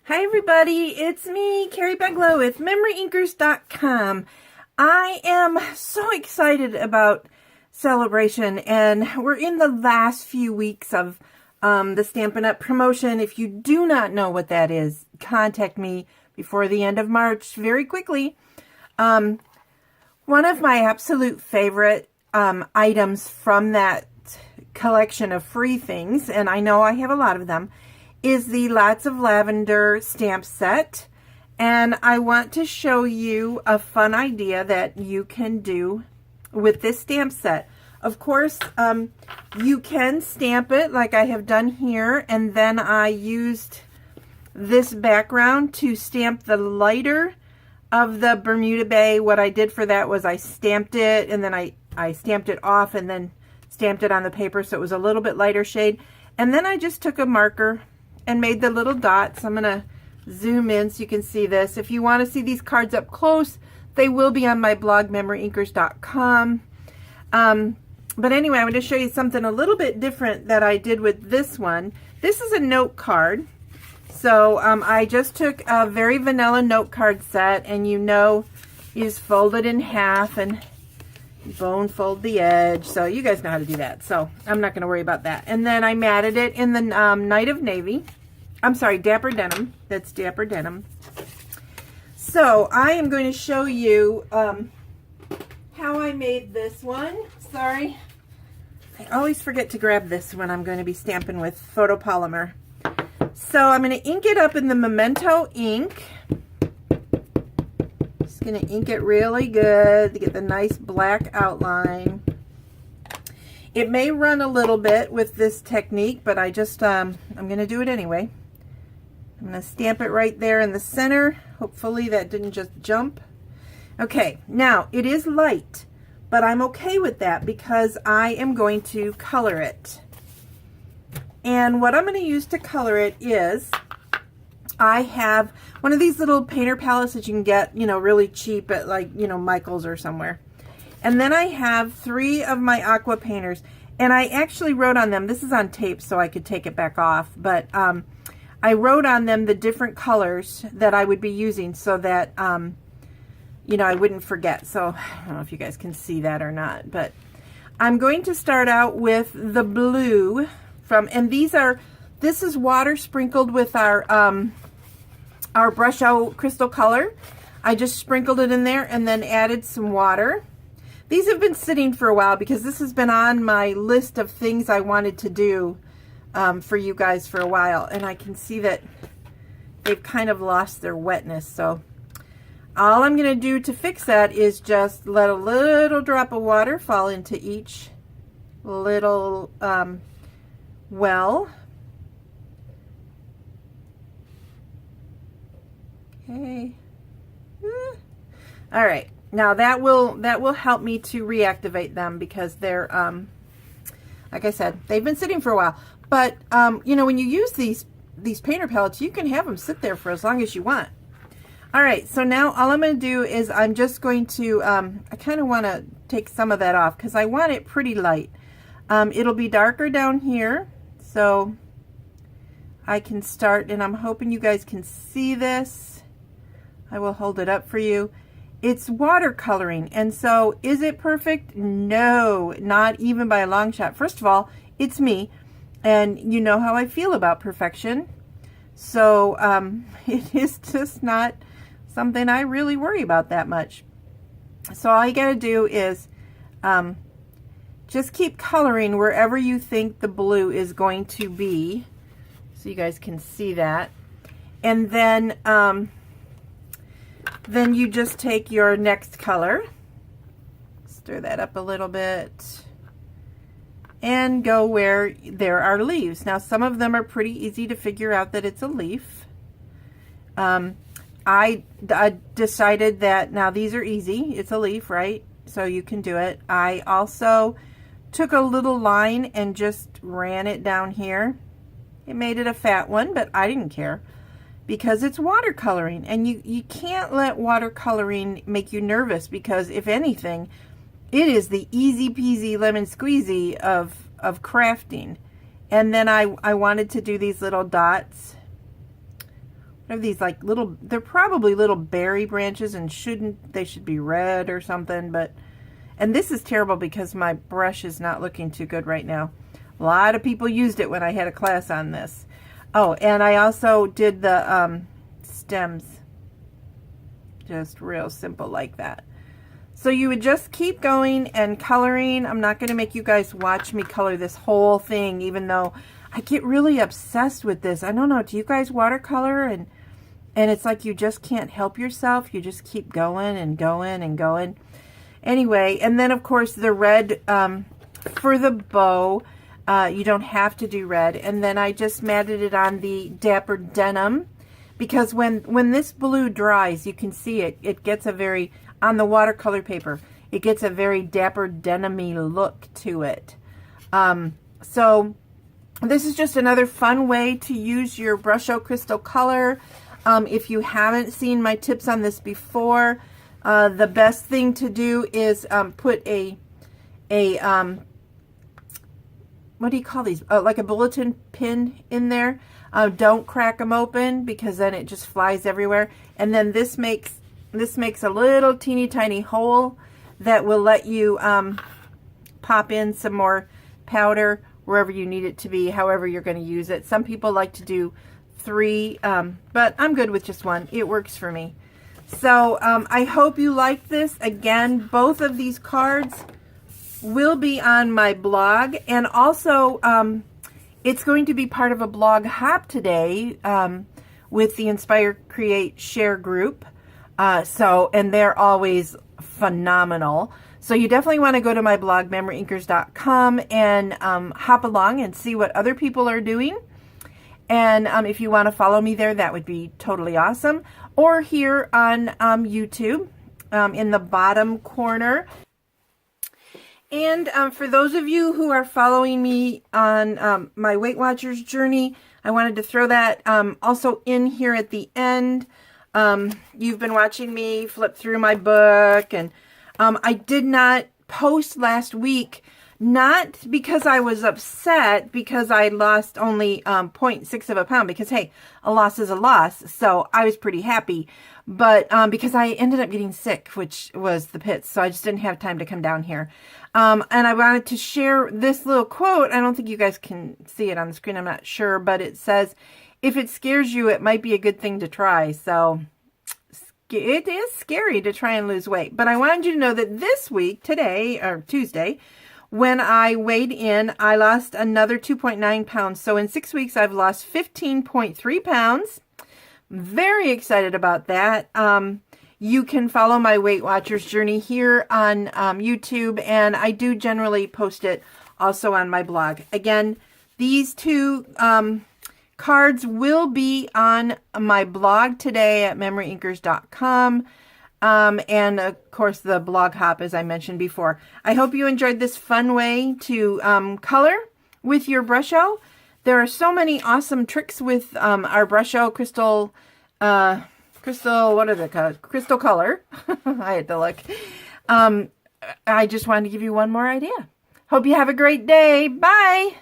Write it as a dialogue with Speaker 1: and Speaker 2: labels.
Speaker 1: Hi everybody, it's me, Carrie Beglow with MemoryINKers.com. I am so excited about Sale-a-bration, and we're in the last few weeks of the Stampin' Up! Promotion. If you do not know what that is, contact me before the end of March very quickly. One of my absolute favorite items from that collection of free things, and I know I have a lot of them, is the Lots of Lavender stamp set. And I want to show you a fun idea that you can do with this stamp set. Of course, you can stamp it like I have done here, and then I used this background to stamp the lighter of the Bermuda Bay. What I did for that was I stamped it, and then I stamped it off and then stamped it on the paper so it was a little bit lighter shade. And then I just took a marker and made the little dots. I'm going to zoom in so you can see this. If you want to see these cards up close, they will be on my blog, MemoryINKers.com. But anyway, I'm going to show you something a little bit different that I did with this one. This is a note card. So I just took a very vanilla note card set, and you just fold it in half and bone fold the edge. So you guys know how to do that, so I'm not going to worry about that. And then I matted it in the Night of Navy. I'm sorry, Dapper Denim. That's Dapper Denim. So I am going to show you how I made this one. Sorry, I always forget to grab this when I'm going to be stamping with photopolymer. So I'm going to ink it up in the Memento ink. Going to ink it really good to get the nice black outline. It may run a little bit with this technique, but I just I'm going to do it anyway. I'm going to stamp it right there in the center. Hopefully that didn't just jump. Okay, now it is light, but I'm okay with that because I am going to color it. And what I'm going to use to color it is, I have one of these little painter palettes that you can get, really cheap at Michael's or somewhere. And then I have 3 of my aqua painters, and I actually wrote on them, this is on tape so I could take it back off, but I wrote on them the different colors that I would be using so that, I wouldn't forget. So I don't know if you guys can see that or not, but I'm going to start out with the blue and this is water sprinkled with our Brusho Crystal Color. I just sprinkled it in there and then added some water. These have been sitting for a while because this has been on my list of things I wanted to do for you guys for a while, and I can see that they've kind of lost their wetness. So all I'm going to do to fix that is just let a little drop of water fall into each little well. Okay. All right. Now that will help me to reactivate them because they're like I said, they've been sitting for a while. But when you use these painter palettes, you can have them sit there for as long as you want. All right. So now all I'm going to do is I'm just going to I kind of want to take some of that off because I want it pretty light. It'll be darker down here, so I can start, and I'm hoping you guys can see this. I will hold it up for you. It's watercoloring, and so is it perfect? No, not even by a long shot. First of all, it's me, and you know how I feel about perfection. So it is just not something I really worry about that much. So all you gotta do is just keep coloring wherever you think the blue is going to be, so you guys can see that. And then you just take your next color, stir that up a little bit, and go where there are leaves. Now some of them are pretty easy to figure out that it's a leaf. I decided that now these are easy. It's a leaf, right? So you can do it. I also took a little line and just ran it down here. It made it a fat one, but I didn't care because it's watercoloring, and you can't let watercoloring make you nervous, because if anything, it is the easy peasy lemon squeezy of crafting. And then I wanted to do these little dots. what are these, like little, they're probably little berry branches, and they should be red or something, but, and this is terrible because my brush is not looking too good right now. A lot of people used it when I had a class on this. Oh, and I also did the stems, just real simple like that. So you would just keep going and coloring. I'm not going to make you guys watch me color this whole thing, even though I get really obsessed with this. I don't know, do you guys watercolor? And it's like you just can't help yourself. You just keep going and going and going. Anyway, and then of course the red for the bow. You don't have to do red. And then I just matted it on the Dapper Denim, because when this blue dries, you can see it gets a very, on the watercolor paper, it gets a very Dapper Denim-y look to it. So this is just another fun way to use your Brusho Crystal Color. If you haven't seen my tips on this before, the best thing to do is put a what do you call these? Like a bulletin pin in there. Don't crack them open, because then it just flies everywhere. And then this makes a little teeny tiny hole that will let you pop in some more powder wherever you need it to be, however you're going to use it. Some people like to do 3, but I'm good with just 1. It works for me. So I hope you like this. Again, both of these cards will be on my blog, and also it's going to be part of a blog hop today with the Inspire, Create, Share group. And they're always phenomenal. So you definitely want to go to my blog, MemoryINKers.com, and hop along and see what other people are doing. And if you want to follow me there, that would be totally awesome. Or here on YouTube in the bottom corner. And for those of you who are following me on my Weight Watchers journey, I wanted to throw that also in here at the end. You've been watching me flip through my book, and I did not post last week, not because I was upset because I lost only 0.6 of a pound, because hey, a loss is a loss, so I was pretty happy, but because I ended up getting sick, which was the pits, so I just didn't have time to come down here. And I wanted to share this little quote. I don't think you guys can see it on the screen, I'm not sure, but it says, if it scares you, it might be a good thing to try. So it is scary to try and lose weight, but I wanted you to know that this week, today, or Tuesday, when I weighed in, I lost another 2.9 pounds. So in 6 weeks, I've lost 15.3 pounds. Very excited about that. You can follow my Weight Watchers journey here on YouTube, and I do generally post it also on my blog. Again, these 2 cards will be on my blog today at MemoryINKers.com. And of course the blog hop, as I mentioned before. I hope you enjoyed this fun way to color with your Brusho. There are so many awesome tricks with our Brusho Crystal, what are they called? Crystal Color. I had to look. I just wanted to give you one more idea. Hope you have a great day. Bye.